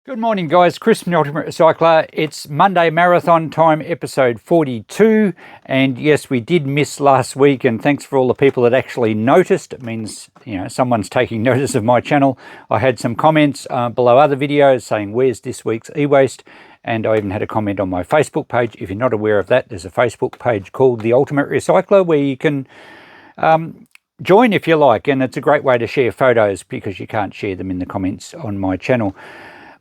Good morning, guys. Chris from the Ultimate Recycler. It's Monday Marathon Time, episode 42. And yes, we did miss last week, and thanks for all the people that actually noticed. It means, someone's taking notice of my channel. I had some comments below other videos saying, where's this week's e-waste? And I even had a comment on my Facebook page. If you're not aware of that, there's a Facebook page called The Ultimate Recycler where you can join if you like. And it's a great way to share photos because you can't share them in the comments on my channel.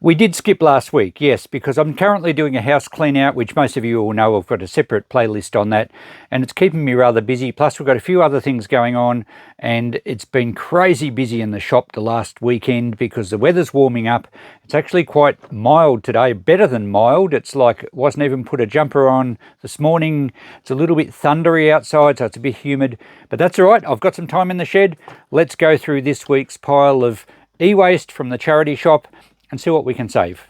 We did skip last week, yes, because I'm currently doing a house clean out, which most of you all know. I've got a separate playlist on that, and it's keeping me rather busy. Plus, we've got a few other things going on, and it's been crazy busy in the shop the last weekend because the weather's warming up. It's actually quite mild today, better than mild. It's like it wasn't even put a jumper on this morning. It's a little bit thundery outside, so it's a bit humid, but that's all right. I've got some time in the shed. Let's go through this week's pile of e-waste from the charity shop and see what we can save.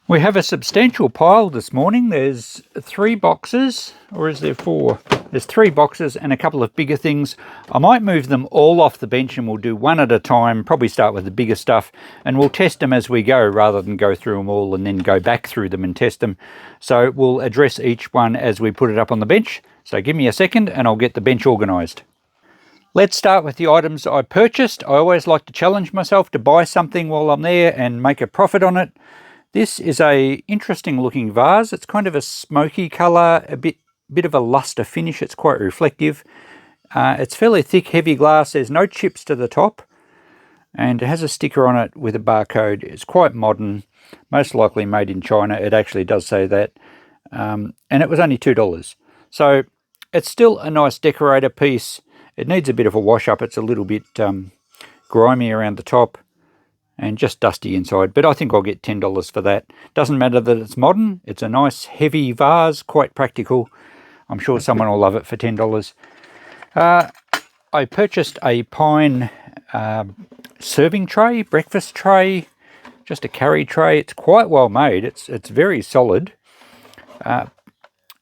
We have a substantial pile this morning. There's 3 boxes, or is there 4? There's 3 boxes and a couple of bigger things. I might move them all off the bench and we'll do one at a time, probably start with the bigger stuff, and we'll test them as we go rather than go through them all and then go back through them and test them. So we'll address each one as we put it up on the bench. So give me a second and I'll get the bench organised. Let's start with the items I purchased. I always like to challenge myself to buy something while I'm there and make a profit on it. This is a interesting looking vase. It's kind of a smoky colour, a bit of a luster finish. It's quite reflective. It's fairly thick, heavy glass. There's no chips to the top, and it has a sticker on it with a barcode. It's quite modern, most likely made in China. It actually does say that, and it was only $2. So it's still a nice decorator piece. It needs a bit of a wash up. It's a little bit grimy around the top and just dusty inside, but I think I'll get $10 for that. Doesn't matter that it's modern. It's a nice heavy vase, quite practical. I'm sure someone will love it for $10. I purchased a pine serving tray, breakfast tray, just a carry tray. It's quite well made. It's very solid.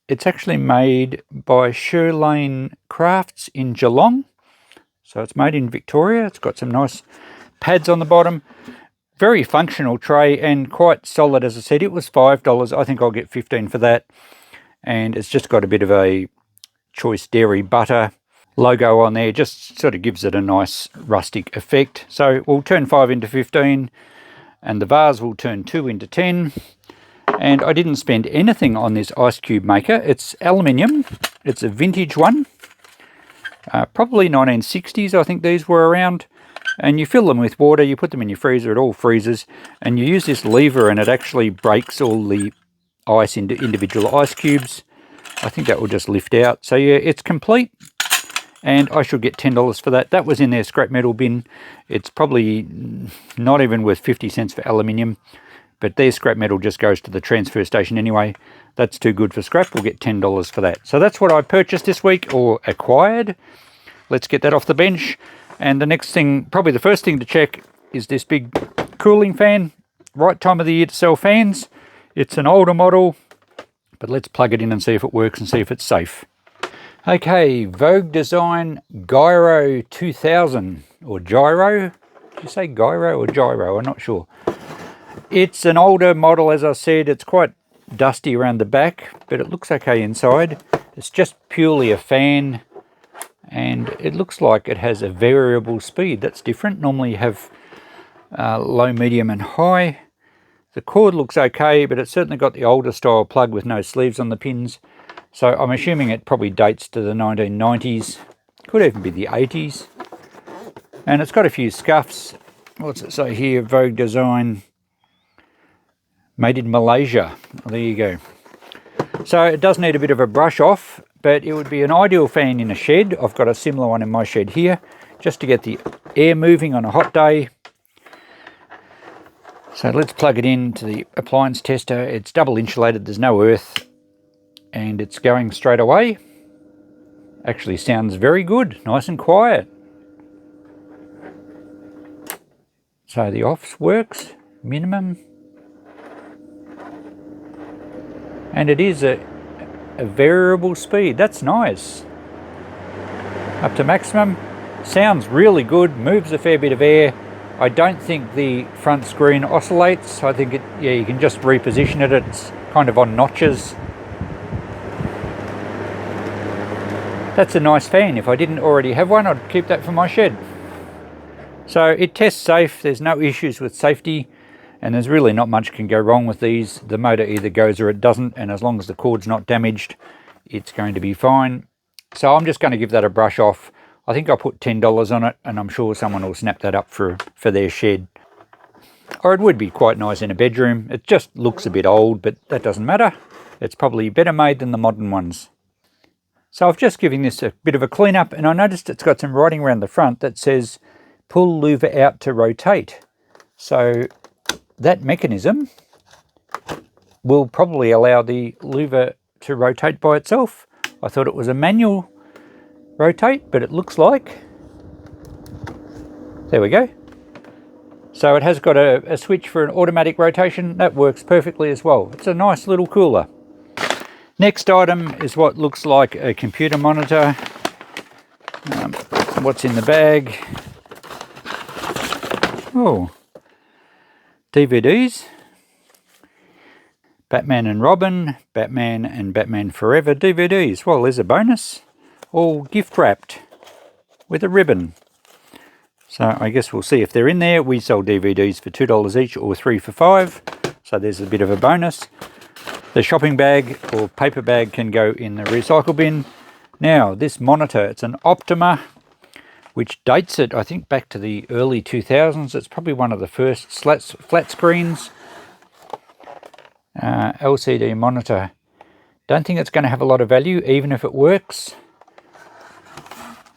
It's actually made by Sherlane Crafts in Geelong. So it's made in Victoria. It's got some nice pads on the bottom. Very functional tray and quite solid. As I said, it was $5. I think I'll get $15 for that. And it's just got a bit of a choice dairy butter logo on there. Just sort of gives it a nice rustic effect. So we'll turn 5 into 15 and the vase will turn 2 into 10. And I didn't spend anything on this ice cube maker. It's aluminium. It's a vintage one. Probably 1960s, I think these were around. And you fill them with water, you put them in your freezer, it all freezes. And you use this lever and it actually breaks all the ice into individual ice cubes. I think that will just lift out. So yeah, it's complete. And I should get $10 for that. That was in their scrap metal bin. It's probably not even worth 50 cents for aluminium. But their scrap metal just goes to the transfer station anyway. That's too good for scrap. We'll get $10 for that. So that's what I purchased this week, or acquired. Let's get that off the bench. And the next thing, probably the first thing to check, is this big cooling fan. Right time of the year to sell fans. It's an older model, but let's plug it in and see if it works and see if it's safe. Okay, Vogue Design Gyro 2000, or Gyro. Did you say Gyro or Gyro? I'm not sure. It's an older model, as I said. It's quite dusty around the back, but it looks okay inside. It's just purely a fan, and it looks like it has a variable speed. That's different. Normally you have low, medium and high. The cord looks okay, but it's certainly got the older style plug with no sleeves on the pins. So I'm assuming it probably dates to the 1990s. Could even be the 80s. And it's got a few scuffs. What's it say here? Vogue Design. Made in Malaysia. Well, there you go. So it does need a bit of a brush off, but it would be an ideal fan in a shed. I've got a similar one in my shed here, just to get the air moving on a hot day. So let's plug it into the appliance tester. It's double insulated, there's no earth, and it's going straight away. Actually sounds very good, nice and quiet. So the off works, minimum. And it is a variable speed. That's nice. Up to maximum. Sounds really good. Moves a fair bit of air. I don't think the front screen oscillates. I think you can just reposition it. It's kind of on notches. That's a nice fan. If I didn't already have one, I'd keep that for my shed. So it tests safe. There's no issues with safety, and there's really not much can go wrong with these. The motor either goes or it doesn't, and as long as the cord's not damaged, it's going to be fine. So I'm just going to give that a brush off. I think I put $10 on it, and I'm sure someone will snap that up for their shed. Or it would be quite nice in a bedroom. It just looks a bit old, but that doesn't matter. It's probably better made than the modern ones. So I've just given this a bit of a clean up, and I noticed it's got some writing around the front that says pull louver out to rotate. So that mechanism will probably allow the louver to rotate by itself. I thought it was a manual rotate, but it looks like, there we go. So it has got a switch for an automatic rotation. That works perfectly as well. It's a nice little cooler. Next item is what looks like a computer monitor. What's in the bag? Oh, DVDs. Batman and Robin, Batman and Batman Forever DVDs. Well, there's a bonus. All gift wrapped with a ribbon. So I guess we'll see if they're in there. We sell DVDs for $2 each or 3 for $5. So there's a bit of a bonus. The shopping bag or paper bag can go in the recycle bin. Now, this monitor, it's an Optima, which dates it, I think, back to the early 2000s. It's probably one of the first flat screens. LCD monitor. Don't think it's going to have a lot of value, even if it works.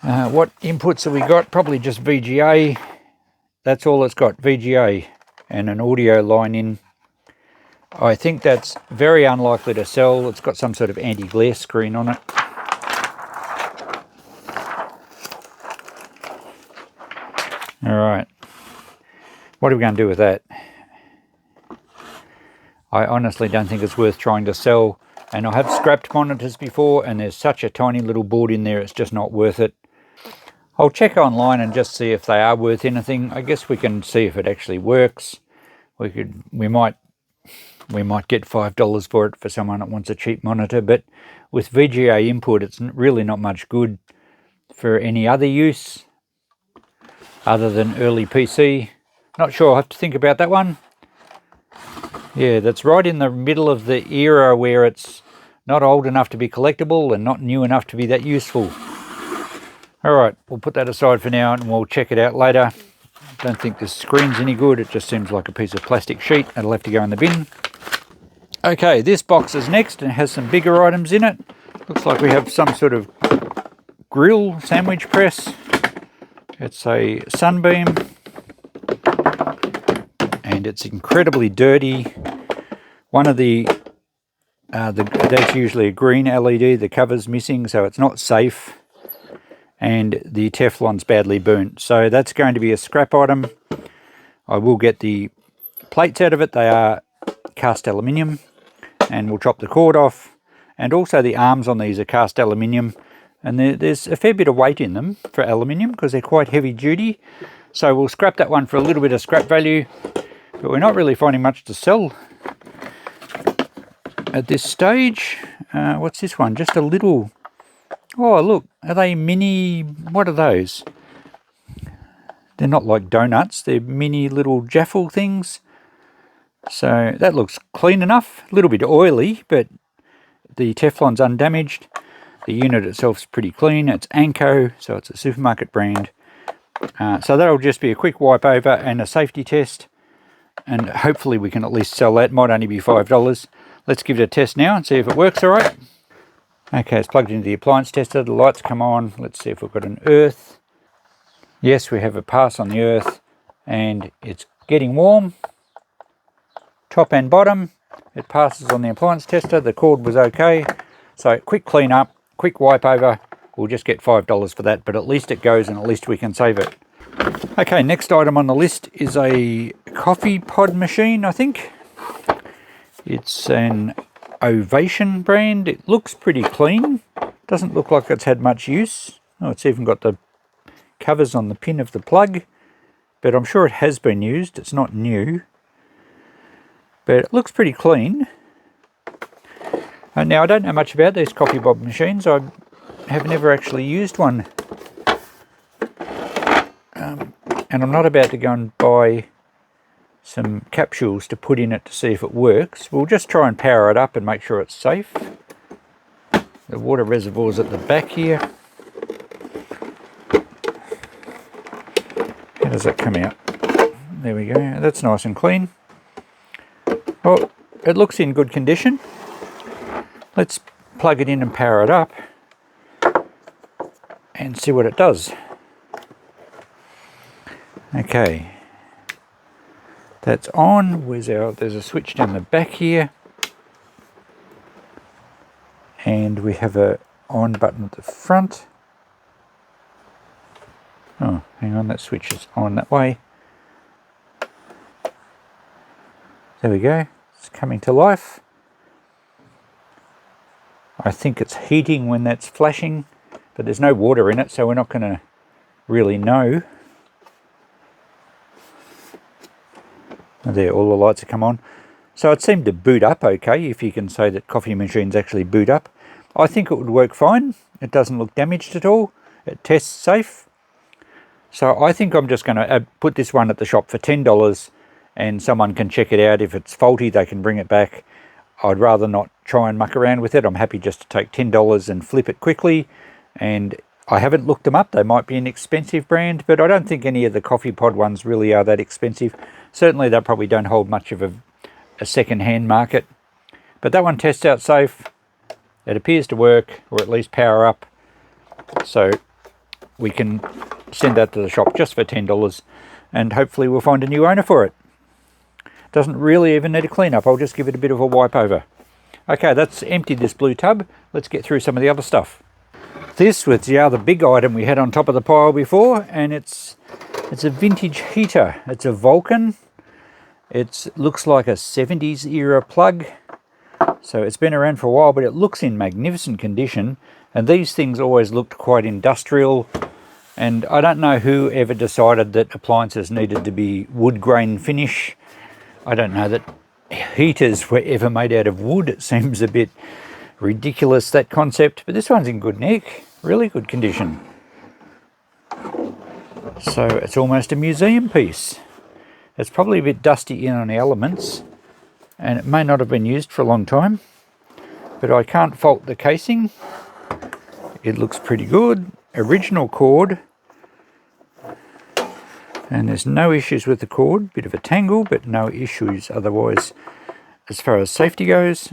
What inputs have we got? Probably just VGA. That's all it's got, VGA, and an audio line in. I think that's very unlikely to sell. It's got some sort of anti-glare screen on it. All right. What are we going to do with that? I honestly don't think it's worth trying to sell. And I have scrapped monitors before, and there's such a tiny little board in there, it's just not worth it. I'll check online and just see if they are worth anything. I guess we can see if it actually works. We might get $5 for it for someone that wants a cheap monitor, but with VGA input, it's really not much good for any other use other than early PC. Not sure, I'll have to think about that one. Yeah, that's right in the middle of the era where it's not old enough to be collectible and not new enough to be that useful. All right, we'll put that aside for now and we'll check it out later. Don't think this screen's any good. It just seems like a piece of plastic sheet. It'll have to go in the bin. Okay, this box is next and has some bigger items in it. Looks like we have some sort of grill sandwich press. It's a Sunbeam. And it's incredibly dirty. One of that's usually a green LED. The cover's missing, so it's not safe. And the Teflon's badly burnt. So that's going to be a scrap item. I will get the plates out of it. They are cast aluminium, and we'll chop the cord off. And also the arms on these are cast aluminium, and there's a fair bit of weight in them for aluminium because they're quite heavy duty. So we'll scrap that one for a little bit of scrap value, but we're not really finding much to sell at this stage. What's this one? Just a little... Oh, look, are they mini... What are those? They're not like donuts. They're mini little jaffle things. So that looks clean enough. A little bit oily, but the Teflon's undamaged. The unit itself's pretty clean. It's Anko, so it's a supermarket brand. So that'll just be a quick wipe over and a safety test. And hopefully we can at least sell that. Might only be $5. Let's give it a test now and see if it works all right. Okay, it's plugged into the appliance tester. The lights come on. Let's see if we've got an earth. Yes, we have a pass on the earth, and it's getting warm. Top and bottom. It passes on the appliance tester. The cord was okay. So quick clean up, quick wipe over. We'll just get $5 for that, but at least it goes and at least we can save it. Okay, next item on the list is a coffee pod machine, I think. It's an Ovation brand. It looks pretty clean. Doesn't look like it's had much use. Oh, it's even got the covers on the pin of the plug. but I'm sure it has been used. It's not new, but it looks pretty clean. Now, I don't know much about these coffee bob machines. I have never actually used one. And I'm not about to go and buy some capsules to put in it to see if it works. We'll just try and power it up and make sure it's safe. The water reservoir's at the back here. How does that come out? There we go. That's nice and clean. Well, it looks in good condition. Let's plug it in and power it up and see what it does. Okay, that's on. There's a switch down the back here, and we have a on button at the front. Oh, hang on, that switch is on that way. There we go, it's coming to life. I think it's heating when that's flashing, but there's no water in it, so we're not going to really know. There, all the lights have come on. So it seemed to boot up okay, if you can say that coffee machines actually boot up. I think it would work fine. It doesn't look damaged at all. It tests safe. So I think I'm just going to put this one at the shop for $10, and someone can check it out. If it's faulty, they can bring it back. I'd rather not try and muck around with it. I'm happy just to take $10 and flip it quickly. And I haven't looked them up. They might be an expensive brand, but I don't think any of the coffee pod ones really are that expensive. Certainly they probably don't hold much of a second-hand market. But that one tests out safe. It appears to work, or at least power up. So we can send that to the shop just for $10, and hopefully we'll find a new owner for it. Doesn't really even need a clean-up. I'll just give it a bit of a wipe over. Okay, that's emptied this blue tub. Let's get through some of the other stuff. This was the other big item we had on top of the pile before, and it's a vintage heater. It's a Vulcan. It looks like a 70s era plug. So it's been around for a while, but it looks in magnificent condition. And these things always looked quite industrial. And I don't know who ever decided that appliances needed to be wood grain finish. I don't know that heaters were ever made out of wood. It seems a bit ridiculous, that concept. But this one's in good nick, really good condition. So it's almost a museum piece. It's probably a bit dusty in on the elements, and it may not have been used for a long time, but I can't fault the casing. It looks pretty good. Original cord, and there's no issues with the cord. Bit of a tangle, but no issues otherwise as far as safety goes.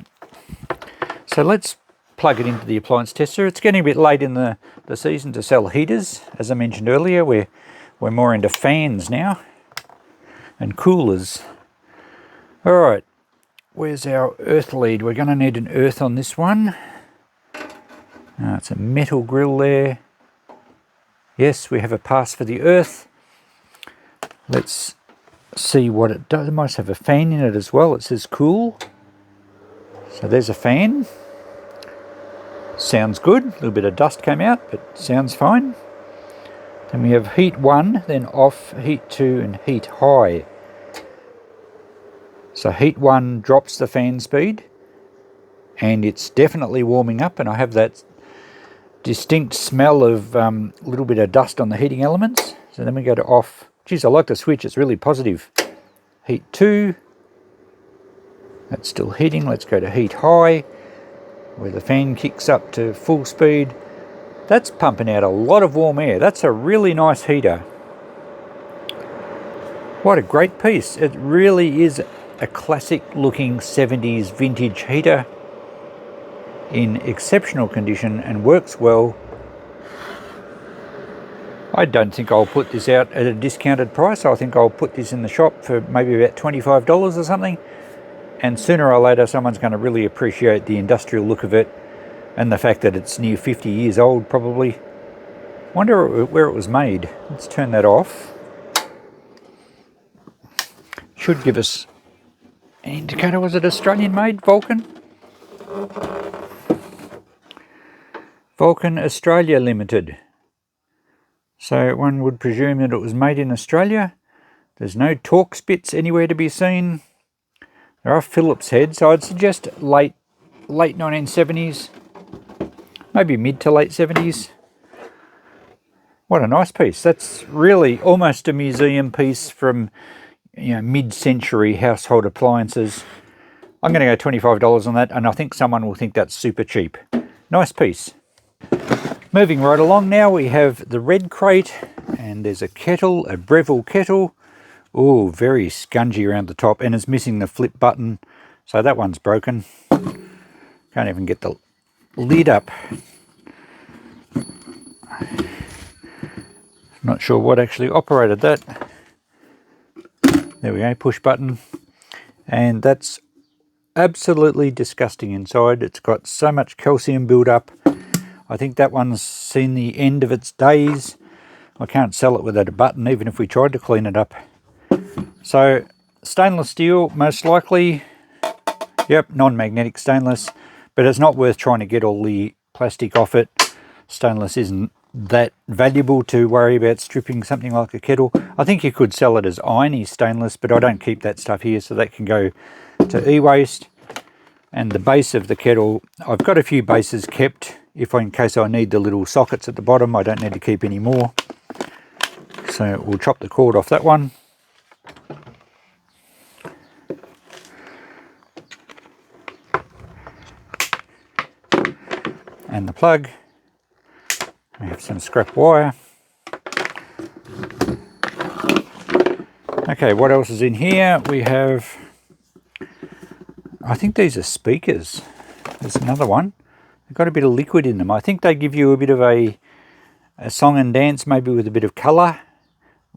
So let's plug it into the appliance tester. It's getting a bit late in the season to sell heaters. As I mentioned earlier, we're more into fans now and coolers. All right, where's our earth lead? We're going to need an earth on this one. It's a metal grill there. Yes, we have a pass for the earth. Let's see what it does. It might have a fan in it as well. It says cool. So there's a fan. Sounds good. A little bit of dust came out, but sounds fine. Then we have heat 1, then off, heat 2, and heat high. So heat 1 drops the fan speed, and it's definitely warming up, and I have that distinct smell of a little bit of dust on the heating elements. So then we go to off. Geez, I like the switch, it's really positive. Heat 2, that's still heating. Let's go to heat high, where the fan kicks up to full speed. That's pumping out a lot of warm air. That's a really nice heater. What a great piece. It really is a classic looking 70s vintage heater in exceptional condition and works well. I don't think I'll put this out at a discounted price. I think I'll put this in the shop for maybe about $25 or something. And sooner or later someone's going to really appreciate the industrial look of it and the fact that it's near 50 years old probably. Wonder where it was made. Let's turn that off. Should give us an indicator. Was it Australian made? Vulcan? Vulcan Australia Limited. So one would presume that it was made in Australia. There's no Torx bits anywhere to be seen. There are Phillips heads. So I'd suggest late 1970s, maybe mid to late 70s. What a nice piece. That's really almost a museum piece from, mid-century household appliances. I'm going to go $25 on that, and I think someone will think that's super cheap. Nice piece. Moving right along now, we have the red crate, and there's a kettle, a Breville kettle. Oh, very scungy around the top, and it's missing the flip button, so that one's broken. Can't even get the lid up. Not sure what actually operated that. There we go, push button. And that's absolutely disgusting inside. It's got so much calcium build up. I think that one's seen the end of its days. I can't sell it without a button, even if we tried to clean it up. So, stainless steel, most likely. Yep, non-magnetic stainless. But it's not worth trying to get all the plastic off it. Stainless isn't that valuable to worry about stripping something like a kettle. I think you could sell it as irony stainless, but I don't keep that stuff here, so that can go to Ewaste. And the base of the kettle, I've got a few bases kept in case I need the little sockets at the bottom. I don't need to keep any more. So we'll chop the cord off that one. And the plug. We have some scrap wire. Okay, what else is in here? We have, I think these are speakers. There's another one. They've got a bit of liquid in them. I think they give you a bit of a song and dance, maybe with a bit of colour,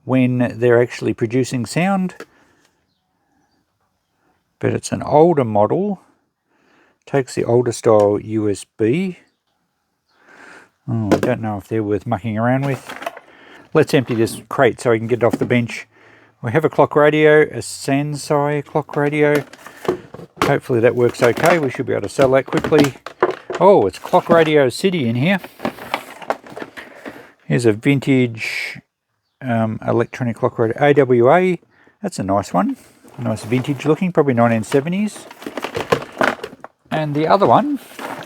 when they're actually producing sound. But it's an older model. Takes the older style USB. Oh, I don't know if they're worth mucking around with. Let's empty this crate so I can get it off the bench. We have a clock radio, a Sansai clock radio. Hopefully that works okay. We should be able to sell that quickly. Oh, it's Clock Radio City in here. Here's a vintage electronic clock radio, AWA. That's a nice one. Nice vintage looking, probably 1970s. And the other one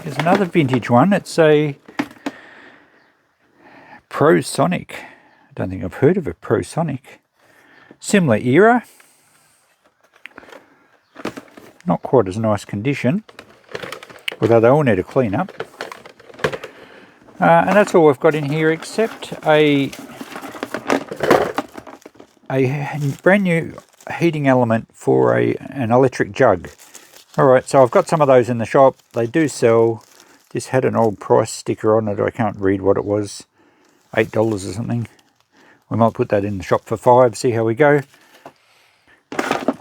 is another vintage one. It's a ProSonic. I don't think I've heard of a ProSonic. Similar era. Not quite as nice condition, although they all need a clean up. And that's all we've got in here, except a brand new heating element for an electric jug. Alright, so I've got some of those in the shop. They do sell. This had an old price sticker on it. I can't read what it was. $8 or something. We might put that in the shop for $5, see how we go.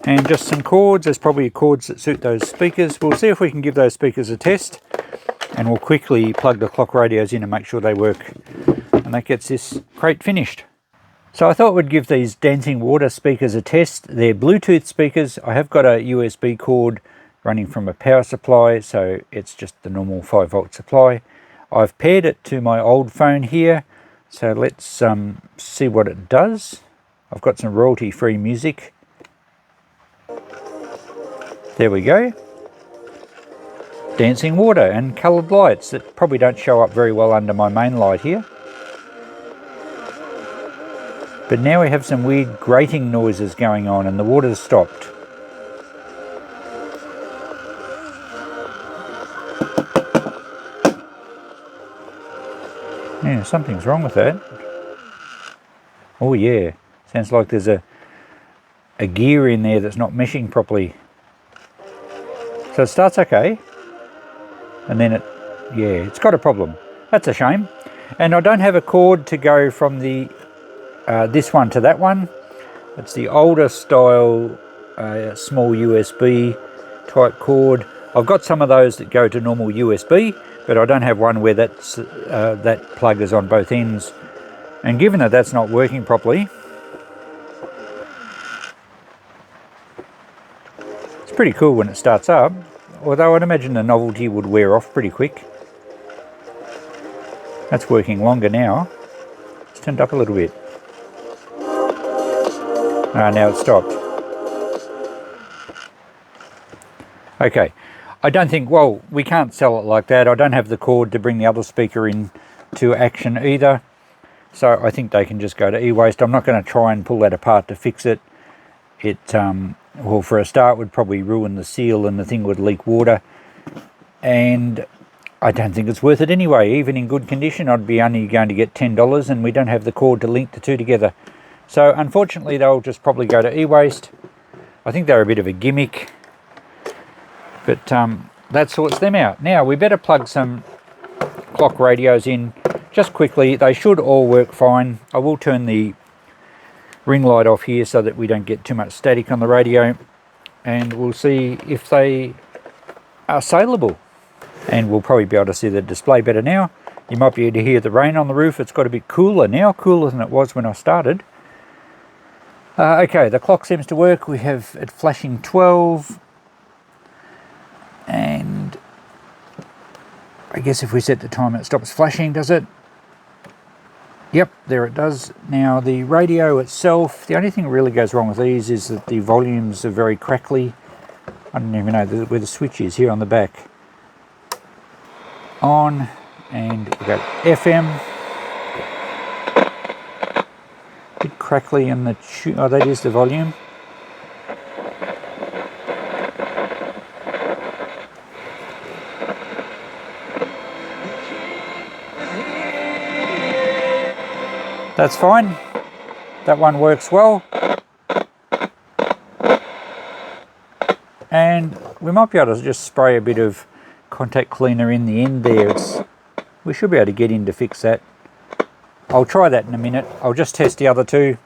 And just some cords. There's probably cords that suit those speakers. We'll see if we can give those speakers a test. And we'll quickly plug the clock radios in and make sure they work. And that gets this crate finished. So I thought we'd give these dancing water speakers a test. They're Bluetooth speakers. I have got a USB cord running from a power supply, so it's just the normal 5-volt supply. I've paired it to my old phone here, so let's see what it does. I've got some royalty-free music. There we go. Dancing water and coloured lights that probably don't show up very well under my main light here. But now we have some weird grating noises going on and the water's stopped. Yeah, something's wrong with that. Oh yeah, sounds like there's a gear in there that's not meshing properly. So it starts okay, and then it's got a problem. That's a shame. And I don't have a cord to go from the this one to that one. It's the older style small USB type cord. I've got some of those that go to normal USB, but I don't have one where that plug is on both ends. And given that that's not working properly, it's pretty cool when it starts up, although I'd imagine the novelty would wear off pretty quick. That's working longer now. It's turned up a little bit. Now it's stopped. Okay, I don't think, well, we can't sell it like that. I don't have the cord to bring the other speaker in to action either. So I think they can just go to Ewaste. I'm not going to try and pull that apart to fix it. It, well, for a start, would probably ruin the seal and the thing would leak water. And I don't think it's worth it anyway. Even in good condition, I'd be only going to get $10 and we don't have the cord to link the two together. So unfortunately, they'll just probably go to Ewaste. I think they're a bit of a gimmick. But that sorts them out. Now, we better plug some clock radios in just quickly. They should all work fine. I will turn the ring light off here so that we don't get too much static on the radio. And we'll see if they are saleable. And we'll probably be able to see the display better now. You might be able to hear the rain on the roof. It's got a bit cooler now, cooler than it was when I started. Okay, the clock seems to work. We have it flashing 12. And I guess if we set the time, it stops flashing, does it? Yep, there it does. Now the radio itself, the only thing that really goes wrong with these is that the volumes are very crackly. I don't even know where the switch is, here on the back. On, and we've got FM. Bit crackly in the oh, that is the volume. That's fine. That one works well. And we might be able to just spray a bit of contact cleaner in the end there. We should be able to get in to fix that. I'll try that in a minute. I'll just test the other two.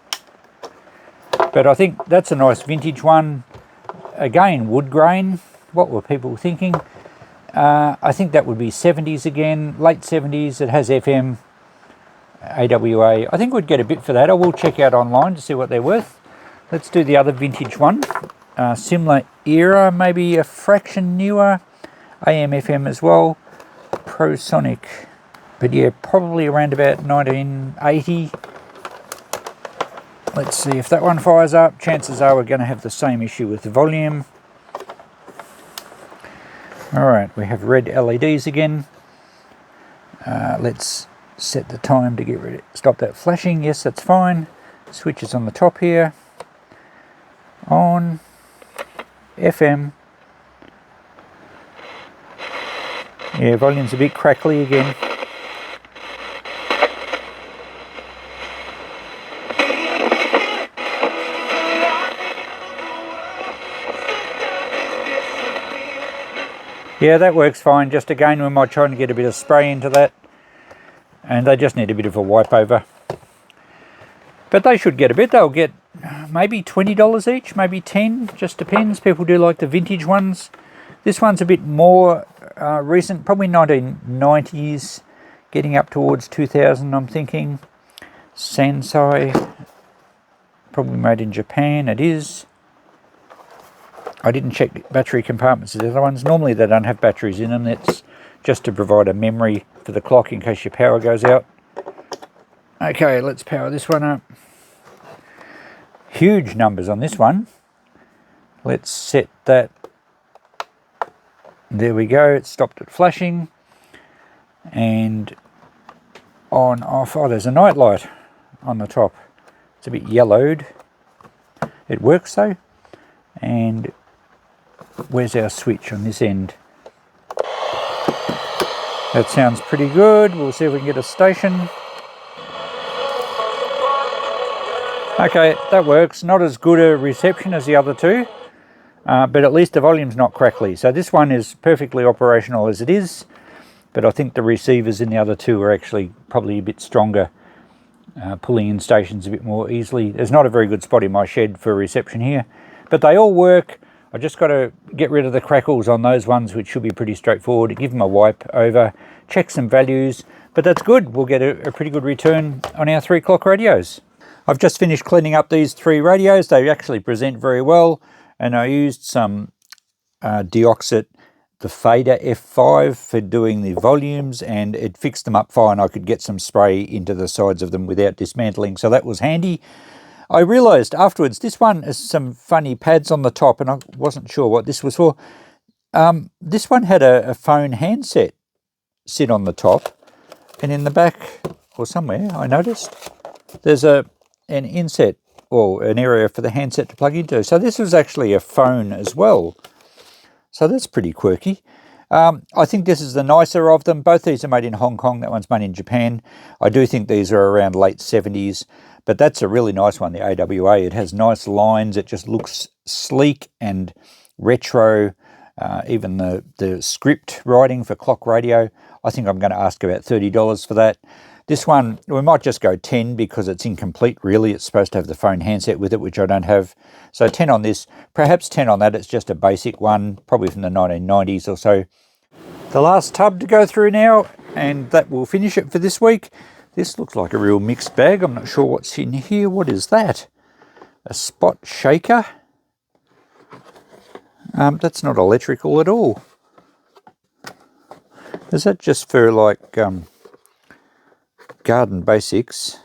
But I think that's a nice vintage one. Again, wood grain. What were people thinking? I think that would be 70s again, late 70s. It has FM. AWA. I think we'd get a bit for that. I will check out online to see what they're worth. Let's do the other vintage one. Similar era, maybe a fraction newer. AM, FM as well. Prosonic. But yeah, probably around about 1980. Let's see if that one fires up. Chances are we're going to have the same issue with the volume. Alright, we have red LEDs again. Let's set the time to get rid of stop that flashing. Yes, that's fine. Switch is on the top here. On. FM. Yeah, volume's a bit crackly again. Yeah, that works fine. Just again, we might try and get a bit of spray into that. And they just need a bit of a wipe over. But they should get a bit. They'll get maybe $20 each, maybe 10, just depends. People do like the vintage ones. This one's a bit more recent, probably 1990s, getting up towards 2000, I'm thinking. Sansai, probably made in Japan, it is. I didn't check battery compartments of the other ones. Normally they don't have batteries in them. That's just to provide a memory for the clock in case your power goes out. Okay, let's power this one up. Huge numbers on this one. Let's set that. There we go, it stopped it flashing. And on, off. Oh, there's a night light on the top. It's a bit yellowed. It works though. And where's our switch on this end? That sounds pretty good. We'll see if we can get a station. Okay, that works. Not as good a reception as the other two, but at least the volume's not crackly. So this one is perfectly operational as it is, but I think the receivers in the other two are actually probably a bit stronger, pulling in stations a bit more easily. There's not a very good spot in my shed for reception here, but they all work. I just got to get rid of the crackles on those ones, which should be pretty straightforward. Give them a wipe over, check some values, but that's good. We'll get a pretty good return on our 3 o'clock radios. I've just finished cleaning up these 3 radios. They actually present very well, and I used some Deoxit, the Fader F5 for doing the volumes, and it fixed them up fine. I could get some spray into the sides of them without dismantling, so that was handy. I realised afterwards this one has some funny pads on the top, and I wasn't sure what this was for. This one had a phone handset sit on the top, and in the back or somewhere I noticed there's an inset or an area for the handset to plug into. So this was actually a phone as well. So that's pretty quirky. I think this is the nicer of them. Both these are made in Hong Kong. That one's made in Japan. I do think these are around late 70s, but that's a really nice one, the AWA. It has nice lines. It just looks sleek and retro. Even the script writing for clock radio, I think I'm going to ask about $30 for that. This one, we might just go 10 because it's incomplete, really. It's supposed to have the phone handset with it, which I don't have. So 10 on this, perhaps 10 on that. It's just a basic one, probably from the 1990s or so. The last tub to go through now, and that will finish it for this week. This looks like a real mixed bag. I'm not sure what's in here. What is that? A spot shaker? That's not electrical at all. Is that just for like garden basics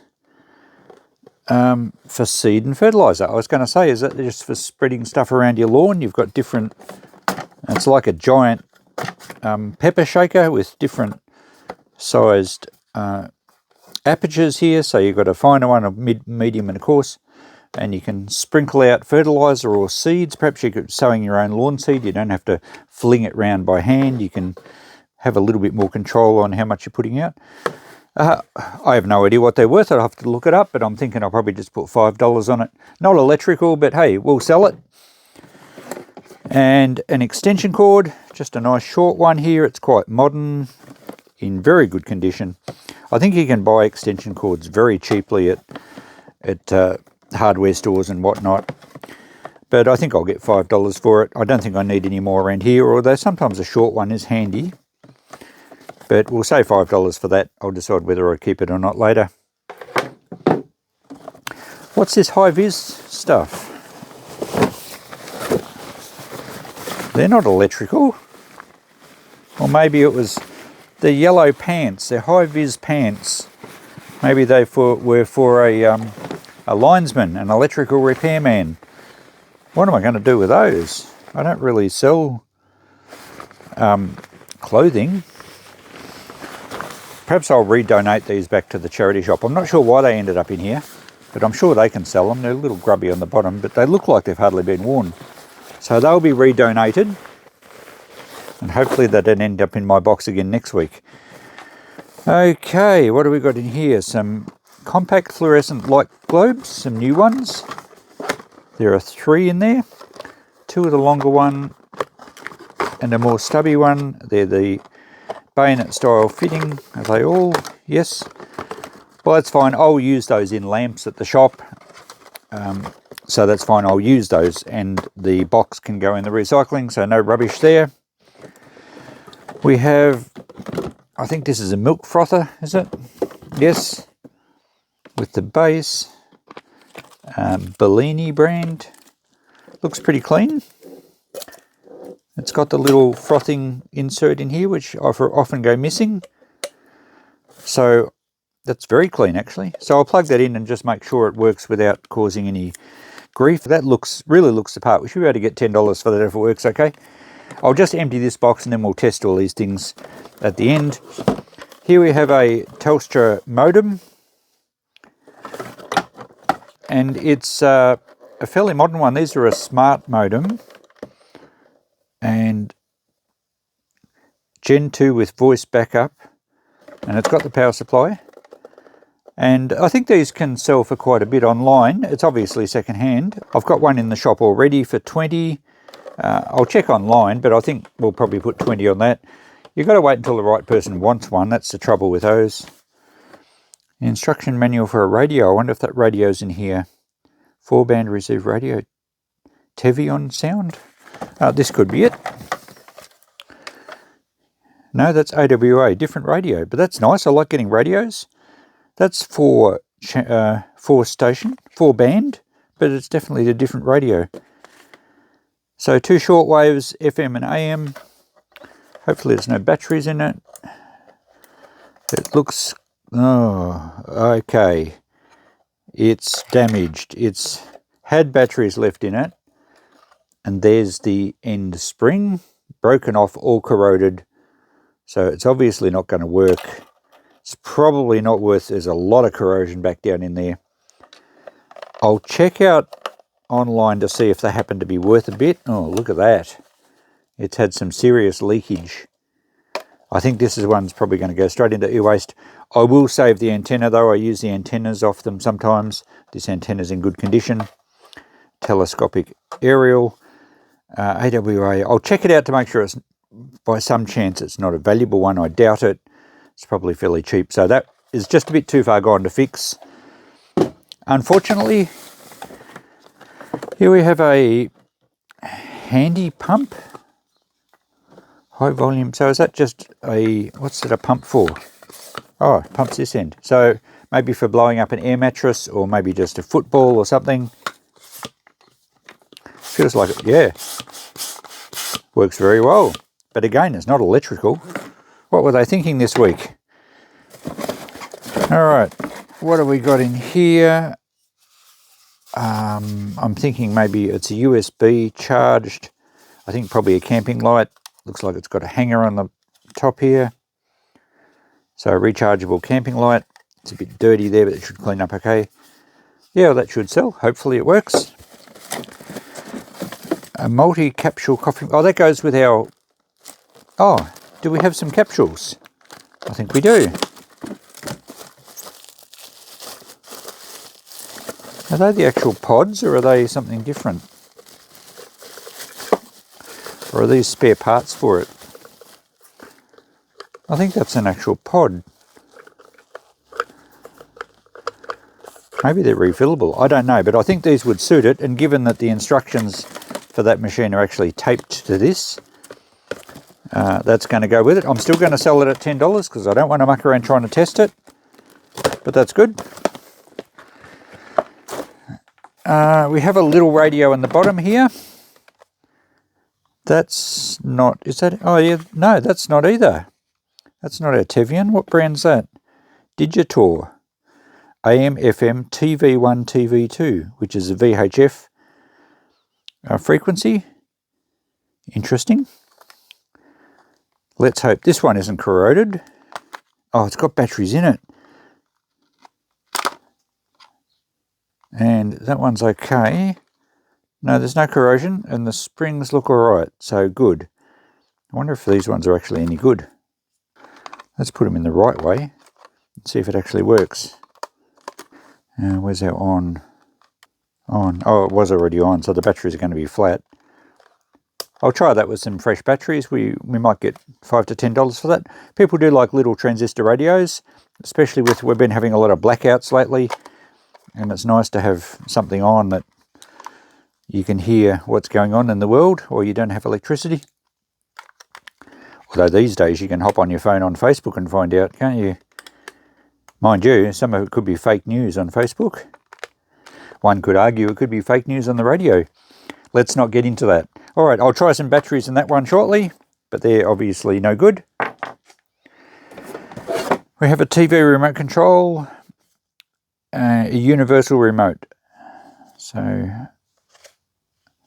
for seed and fertilizer? I was going to say, is that just for spreading stuff around your lawn? You've got different, it's like a giant pepper shaker with different sized apertures here. So you've got a finer one, a medium and a coarse, and you can sprinkle out fertilizer or seeds. Perhaps you could sowing your own lawn seed. You don't have to fling it round by hand. You can have a little bit more control on how much you're putting out. I have no idea what they're worth. I'll have to look it up, but I'm thinking I'll probably just put $5 on it. Not electrical, but hey, we'll sell it. And an extension cord, just a nice short one here. It's quite modern, in very good condition. I think you can buy extension cords very cheaply at hardware stores and whatnot. But I think I'll get $5 for it. I don't think I need any more around here, although sometimes a short one is handy. But we'll say $5 for that. I'll decide whether I keep it or not later. What's this high-vis stuff? They're not electrical. Or maybe it was the yellow pants. They're high-vis pants. Maybe they were for a linesman, an electrical repairman. What am I going to do with those? I don't really sell clothing. Perhaps I'll redonate these back to the charity shop. I'm not sure why they ended up in here, but I'm sure they can sell them. They're a little grubby on the bottom, but they look like they've hardly been worn. So they'll be redonated, and hopefully they don't end up in my box again next week. Okay, what have we got in here? Some compact fluorescent light globes, some new ones. There are 3 in there. 2 of the longer one and a more stubby one. They're the bayonet style fitting. Are they all? Yes. Well, that's fine. I'll use those in lamps at the shop. So that's fine. I'll use those, and the box can go in the recycling, so no rubbish there. We have, I think this is a milk frother, is it? Yes. With the base. Bellini brand. Looks pretty clean. It's got the little frothing insert in here, which often go missing. So that's very clean, actually. So I'll plug that in and just make sure it works without causing any grief. That really looks the part. We should be able to get $10 for that if it works okay. I'll just empty this box and then we'll test all these things at the end. Here we have a Telstra modem. And it's a fairly modern one. These are a smart modem. And Gen 2 with voice backup, and it's got the power supply. And I think these can sell for quite a bit online. It's obviously second hand. I've got one in the shop already for 20. I'll check online, but I think we'll probably put 20 on that. You've got to wait until the right person wants one. That's the trouble with those. The instruction manual for a radio. I wonder if that radio's in here. 4-band receive radio. Tevion sound. This could be it. No, that's AWA, different radio. But that's nice. I like getting radios. That's 4-band, but it's definitely a different radio. So 2 shortwaves, FM and AM. Hopefully there's no batteries in it. It looks, oh, okay. It's damaged. It's had batteries left in it, and there's the end spring, broken off, all corroded. So it's obviously not going to work. It's probably not worth, there's a lot of corrosion back down in there. I'll check out online to see if they happen to be worth a bit. Oh, look at that. It's had some serious leakage. I think this one's probably going to go straight into e-waste. I will save the antenna though. I use the antennas off them sometimes. This antenna's in good condition. Telescopic aerial. AWA. I'll check it out to make sure it's, by some chance, it's not a valuable one. I doubt it. It's probably fairly cheap. So that is just a bit too far gone to fix. Unfortunately, here we have a handy pump. High volume. So is that just a, what's it a pump for? Oh, it pumps this end. So maybe for blowing up an air mattress, or maybe just a football or something. Feels like it, yeah. Works very well. But again, it's not electrical. What were they thinking this week? All right, what have we got in here? I'm thinking maybe it's a USB charged. I think probably a camping light. Looks like it's got a hanger on the top here. So a rechargeable camping light. It's a bit dirty there, but it should clean up okay. Yeah, well, that should sell. Hopefully it works. A multi-capsule coffee. Oh, that goes with our... Oh, do we have some capsules? I think we do. Are they the actual pods, or are they something different? Or are these spare parts for it? I think that's an actual pod. Maybe they're refillable. I don't know, but I think these would suit it. And given that the instructions for that machine are actually taped to this, that's going to go with it. I'm still going to sell it at $10 because I don't want to muck around trying to test it. But that's good. We have a little radio in the bottom here. That's not, is that, oh yeah, no, that's not either. That's not our Tevian. What brand's that? Digitor. AM, FM, TV1, TV2, which is a VHF frequency. Interesting. Let's hope this one isn't corroded. Oh, it's got batteries in it. And that one's okay. No, there's no corrosion, and the springs look all right, so good. I wonder if these ones are actually any good. Let's put them in the right way and see if it actually works. Where's our on? On. Oh, it was already on, so the batteries are going to be flat. I'll try that with some fresh batteries. We might get $5 to $10 for that. People do like little transistor radios, especially with, we've been having a lot of blackouts lately, and it's nice to have something on that you can hear what's going on in the world, or you don't have electricity. Although these days you can hop on your phone on Facebook and find out, can't you? Mind you, some of it could be fake news on Facebook. One could argue it could be fake news on the radio. Let's not get into that. All right, I'll try some batteries in that one shortly, but they're obviously no good. We have a TV remote control, a universal remote. So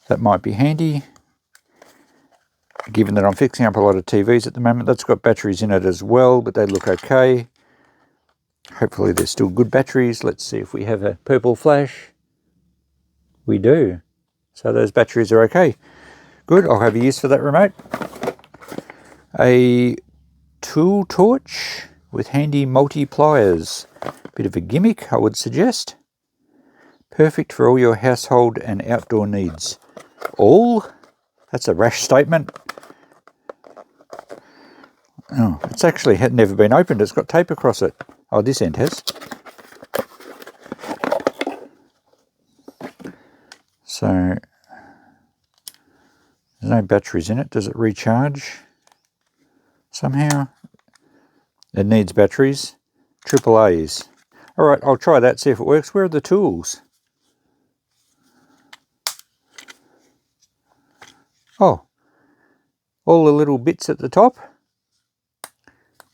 that might be handy. Given that I'm fixing up a lot of TVs at the moment, that's got batteries in it as well, but they look okay. Hopefully they're still good batteries. Let's see if we have a purple flash. We do. So those batteries are okay. Good, I'll have a use for that remote. A tool torch with handy multi-pliers. Bit of a gimmick, I would suggest. Perfect for all your household and outdoor needs. All? That's a rash statement. Oh, it's actually had never been opened. It's got tape across it. Oh, this end has. So, there's no batteries in it. Does it recharge somehow? It needs batteries. AAA's. All right, I'll try that, see if it works. Where are the tools? Oh, all the little bits at the top.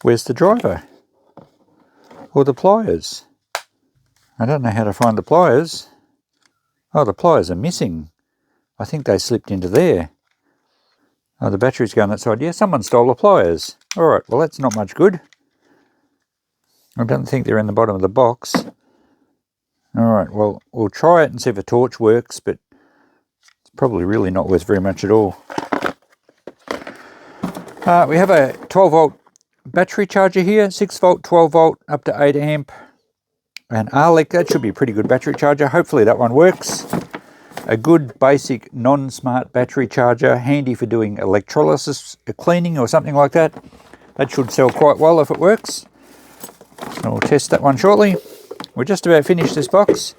Where's the driver? Or the pliers? I don't know how to find the pliers. Oh, the pliers are missing. I think they slipped into there. Oh, the battery's going that side. Yeah, someone stole the pliers. All right, well, that's not much good. I don't think they're in the bottom of the box. All right, well, we'll try it and see if a torch works, but it's probably really not worth very much at all. We have a 12-volt battery charger here, 6 volt, 12 volt, up to 8 amp. An Arlic, that should be a pretty good battery charger. Hopefully that one works. A good basic non-smart battery charger, handy for doing electrolysis, cleaning or something like that. That should sell quite well if it works. So we'll test that one shortly. We're just about finished this box.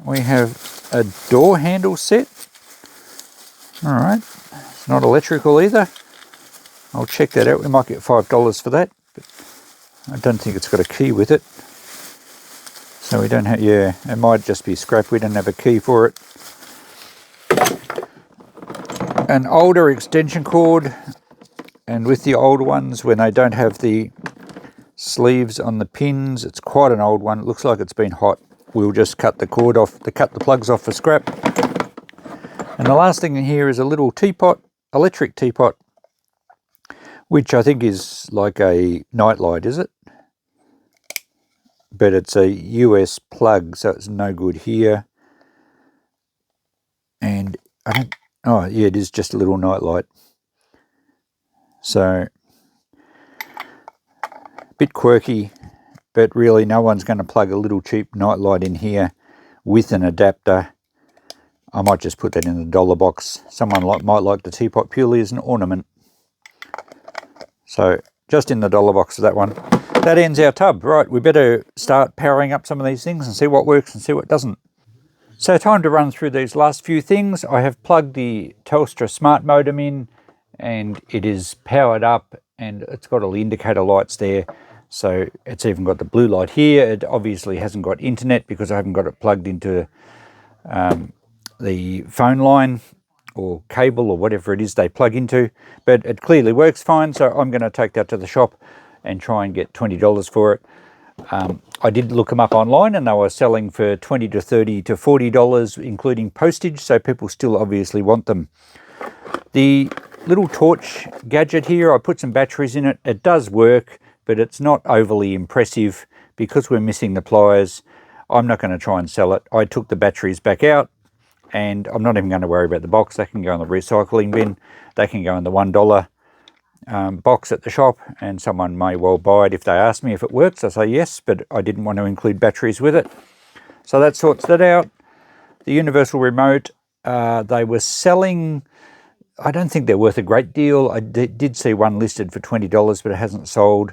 We have a door handle set. All right, it's not electrical either. I'll check that out. We might get $5 for that, but I don't think it's got a key with it. So we don't have, yeah, it might just be scrap. We don't have a key for it. An older extension cord, and with the old ones, when they don't have the sleeves on the pins, it's quite an old one. It looks like it's been hot. We'll just cut the cord off, cut the plugs off for scrap. And the last thing in here is a little teapot, electric teapot, which I think is like a nightlight, is it? But it's a US plug, so it's no good here. And I don't, oh yeah, it is just a little nightlight. So, a bit quirky, but really no one's going to plug a little cheap nightlight in here with an adapter. I might just put that in the dollar box. Someone might like the teapot purely as an ornament. So just in the dollar box for that one. That ends our tub. Right, we better start powering up some of these things and see what works and see what doesn't. So time to run through these last few things. I have plugged the Telstra smart modem in and it is powered up and it's got all the indicator lights there. So it's even got the blue light here. It obviously hasn't got internet because I haven't got it plugged into the phone line or cable or whatever it is they plug into, but it clearly works fine. So I'm going to take that to the shop and try and get $20 for it. I did look them up online and they were selling for $20 to $30 to $40, including postage. So people still obviously want them. The little torch gadget here, I put some batteries in it. It does work, but it's not overly impressive because we're missing the pliers. I'm not going to try and sell it. I took the batteries back out and I'm not even going to worry about the box. They can go in the recycling bin. They can go in the $1 box at the shop, and someone may well buy it if they ask me if it works. I say yes, but I didn't want to include batteries with it. So that sorts that out. The universal remote, they were selling, I don't think they're worth a great deal. I did see one listed for $20, but it hasn't sold.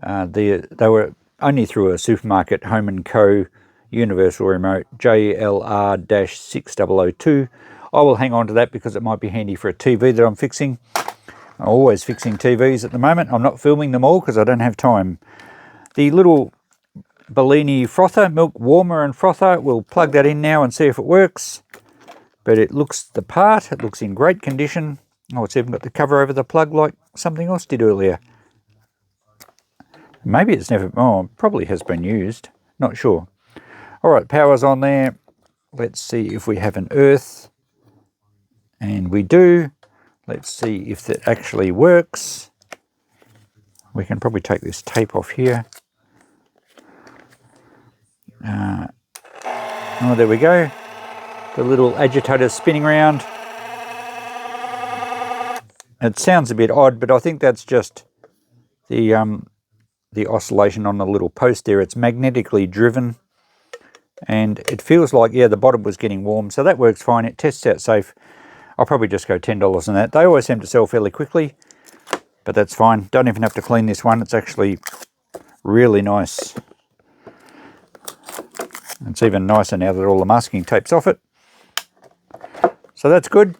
They were only through a supermarket, Home & Co. Universal remote, JLR-6002. I will hang on to that because it might be handy for a TV that I'm fixing. I'm always fixing TVs at the moment. I'm not filming them all because I don't have time. The little Bellini frother, milk warmer and frother, we'll plug that in now and see if it works. But it looks the part. It looks in great condition. Oh, it's even got the cover over the plug like something else did earlier. Maybe it's never, oh, probably has been used. Not sure. All right, power's on there. Let's see if we have an earth. And we do. Let's see if that actually works. We can probably take this tape off here. Oh, there we go. The little agitator spinning around. It sounds a bit odd, but I think that's just the oscillation on the little post there. It's magnetically driven. And it feels like, yeah, the bottom was getting warm. So that works fine. It tests out safe. I'll probably just go $10 on that. They always seem to sell fairly quickly, but that's fine. Don't even have to clean this one. It's actually really nice. It's even nicer now that all the masking tape's off it. So that's good.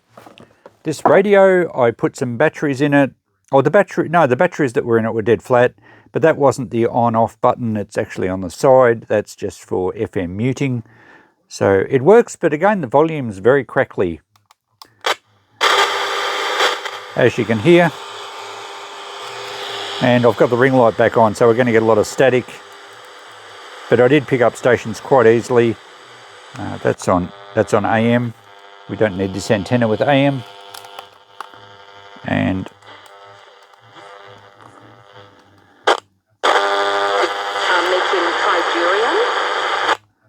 This radio, I put some batteries in it. Oh, the batteries that were in it were dead flat, but that wasn't the on-off button. It's actually on the side. That's just for FM muting. So it works, but again, the volume's very crackly. As you can hear. And I've got the ring light back on, so we're going to get a lot of static. But I did pick up stations quite easily. That's on AM. We don't need this antenna with AM. And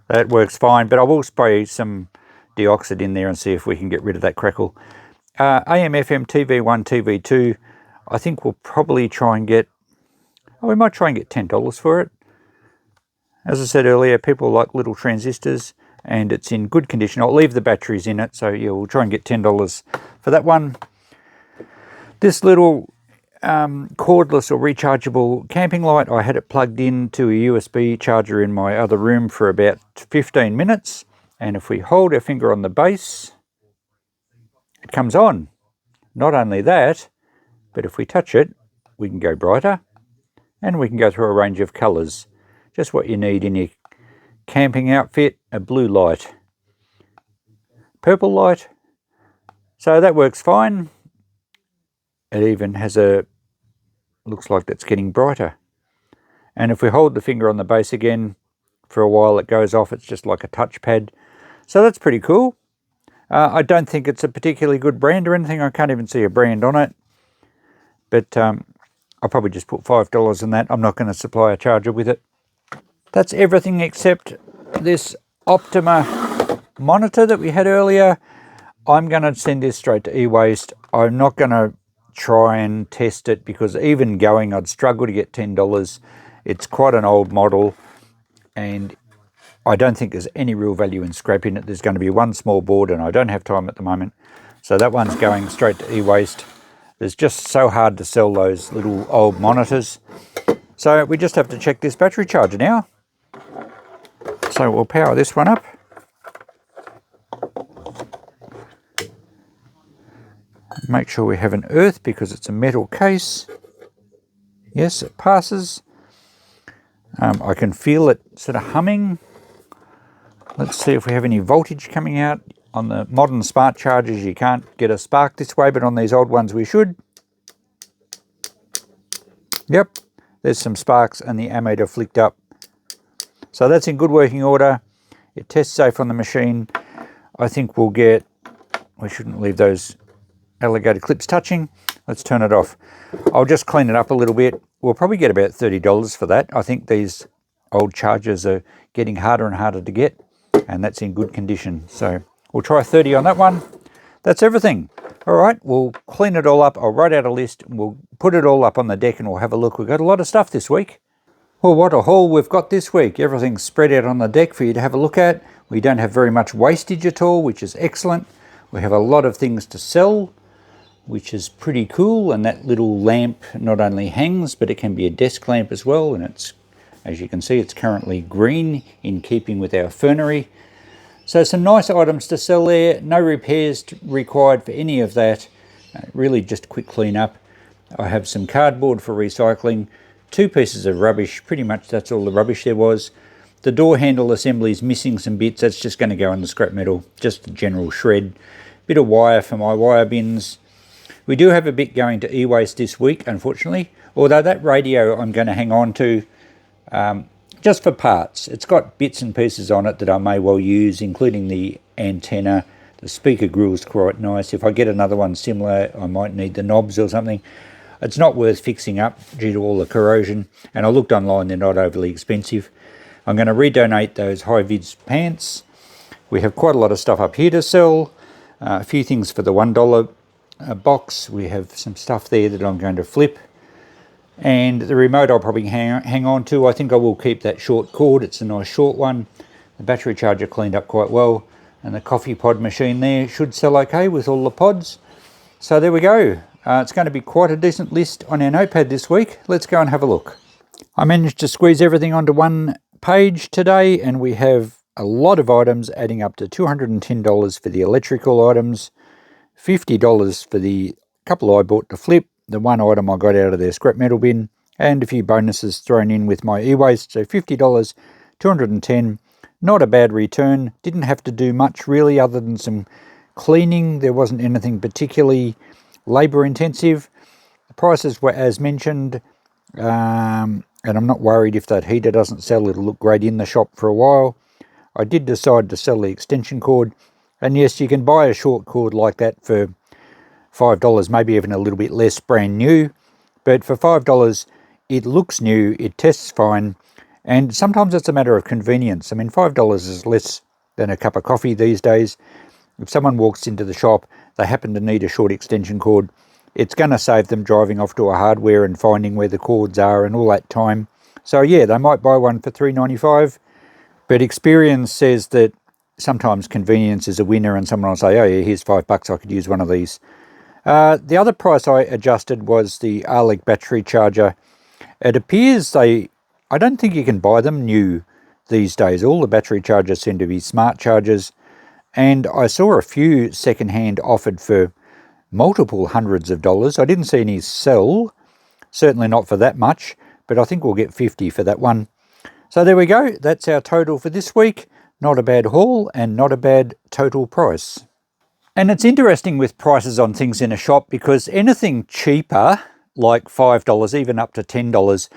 that works fine, but I will spray some deoxide in there and see if we can get rid of that crackle. AM, FM, TV1, TV2, I think we'll probably try and get, we might try and get $10 for it. As I said earlier, people like little transistors and it's in good condition. I'll leave the batteries in it, so yeah, we'll try and get $10 for that one. This little cordless or rechargeable camping light, I had it plugged in to a USB charger in my other room for about 15 minutes. And if we hold our finger on the base, it comes on. Not only that, but if we touch it, we can go brighter and we can go through a range of colours. Just what you need in your camping outfit, a blue light, purple light. So that works fine. It even has looks like that's getting brighter. And if we hold the finger on the base again, for a while it goes off. It's just like a touchpad. So that's pretty cool. I don't think it's a particularly good brand or anything. I can't even see a brand on it. But I'll probably just put $5 in that. I'm not going to supply a charger with it. That's everything except this Optima monitor that we had earlier. I'm going to send this straight to Ewaste. I'm not going to try and test it because even going, I'd struggle to get $10. It's quite an old model and I don't think there's any real value in scrapping it. There's going to be one small board and I don't have time at the moment. So that one's going straight to Ewaste. It's just so hard to sell those little old monitors. So we just have to check this battery charger now. So we'll power this one up. Make sure we have an earth because it's a metal case. Yes, it passes. I can feel it sort of humming. Let's see if we have any voltage coming out. On the modern smart chargers, you can't get a spark this way, but on these old ones we should. Yep, there's some sparks and the ammeter flicked up. So that's in good working order. It tests safe on the machine. I think we'll get, we shouldn't leave those alligator clips touching. Let's turn it off. I'll just clean it up a little bit. We'll probably get about $30 for that. I think these old chargers are getting harder and harder to get, and that's in good condition. So we'll try 30 on that one. That's everything. All right, we'll clean it all up. I'll write out a list. We'll put it all up on the deck and we'll have a look. We've got a lot of stuff this week. Well, what a haul we've got this week. Everything's spread out on the deck for you to have a look at. We don't have very much wastage at all, which is excellent. We have a lot of things to sell, which is pretty cool. And that little lamp not only hangs, but it can be a desk lamp as well. And it's, as you can see, it's currently green in keeping with our fernery. So some nice items to sell there. No repairs required for any of that. Really just a quick clean up. I have some cardboard for recycling. 2 pieces of rubbish. Pretty much that's all the rubbish there was. The door handle assembly is missing some bits. That's just going to go in the scrap metal. Just a general shred. Bit of wire for my wire bins. We do have a bit going to e-waste this week, unfortunately. Although that radio I'm going to hang on to just for parts. It's got bits and pieces on it that I may well use, including the antenna. The speaker grill's quite nice. If I get another one similar, I might need the knobs or something. It's not worth fixing up due to all the corrosion. And I looked online, they're not overly expensive. I'm going to redonate those high-vis pants. We have quite a lot of stuff up here to sell. A few things for the $1 box. We have some stuff there that I'm going to flip. And the remote I'll probably hang on to. I think I will keep that short cord. It's a nice short one. The battery charger cleaned up quite well. And the coffee pod machine there should sell okay with all the pods. So there we go. It's going to be quite a decent list on our notepad this week. Let's go and have a look. I managed to squeeze everything onto one page today, and we have a lot of items adding up to $210 for the electrical items, $50 for the couple I bought to flip, the one item I got out of their scrap metal bin, and a few bonuses thrown in with my e-waste. So $50, $210. Not a bad return. Didn't have to do much really other than some cleaning. There wasn't anything particularly labour intensive. The prices were as mentioned. And I'm not worried if that heater doesn't sell. It'll look great in the shop for a while. I did decide to sell the extension cord, and yes, you can buy a short cord like that for $5, maybe even a little bit less, brand new. But for $5, it looks new, it tests fine, and sometimes it's a matter of convenience. I mean, $5 is less than a cup of coffee these days. If someone walks into the shop, they happen to need a short extension cord, it's going to save them driving off to a hardware and finding where the cords are and all that time. So yeah, they might buy one for $3.95, but experience says that sometimes convenience is a winner, and someone will say, oh yeah, here's $5, I could use one of these. The other price I adjusted was the Arlig battery charger. It appears I don't think you can buy them new these days. All the battery chargers seem to be smart chargers, and I saw a few secondhand offered for multiple hundreds of dollars. I didn't see any sell, certainly not for that much, but I think we'll get 50 for that one. So there we go, that's our total for this week. Not a bad haul and not a bad total price. And it's interesting with prices on things in a shop, because anything cheaper, like $5, even up to $10,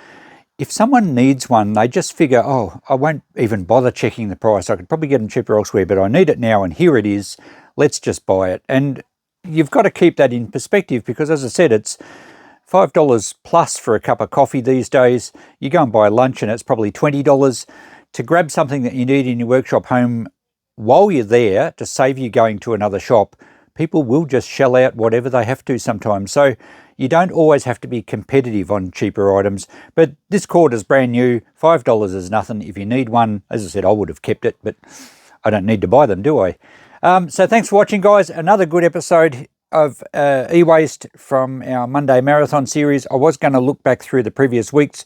if someone needs one, they just figure, oh, I won't even bother checking the price. I could probably get them cheaper elsewhere, but I need it now and here it is. Let's just buy it. And you've got to keep that in perspective, because as I said, it's $5 plus for a cup of coffee these days. You go and buy lunch and it's probably $20. To grab something that you need in your workshop home while you're there, to save you going to another shop, people will just shell out whatever they have to sometimes. So you don't always have to be competitive on cheaper items. But this cord is brand new. $5 is nothing. If you need one, as I said, I would have kept it, but I don't need to buy them, do I? So thanks for watching, guys. Another good episode of e-waste from our Monday Marathon series. I was going to look back through the previous weeks.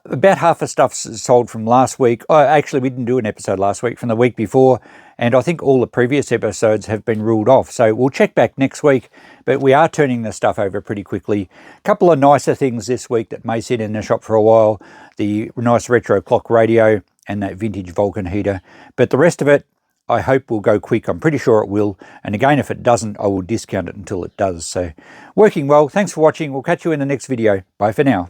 About half the stuff's sold from last week. Oh, actually, we didn't do an episode last week, from the week before, and I think all the previous episodes have been ruled off. So we'll check back next week, but we are turning the stuff over pretty quickly. A couple of nicer things this week that may sit in the shop for a while. The nice retro clock radio and that vintage Vulcan heater. But the rest of it, I hope will go quick. I'm pretty sure it will. And again, if it doesn't, I will discount it until it does. So working well. Thanks for watching. We'll catch you in the next video. Bye for now.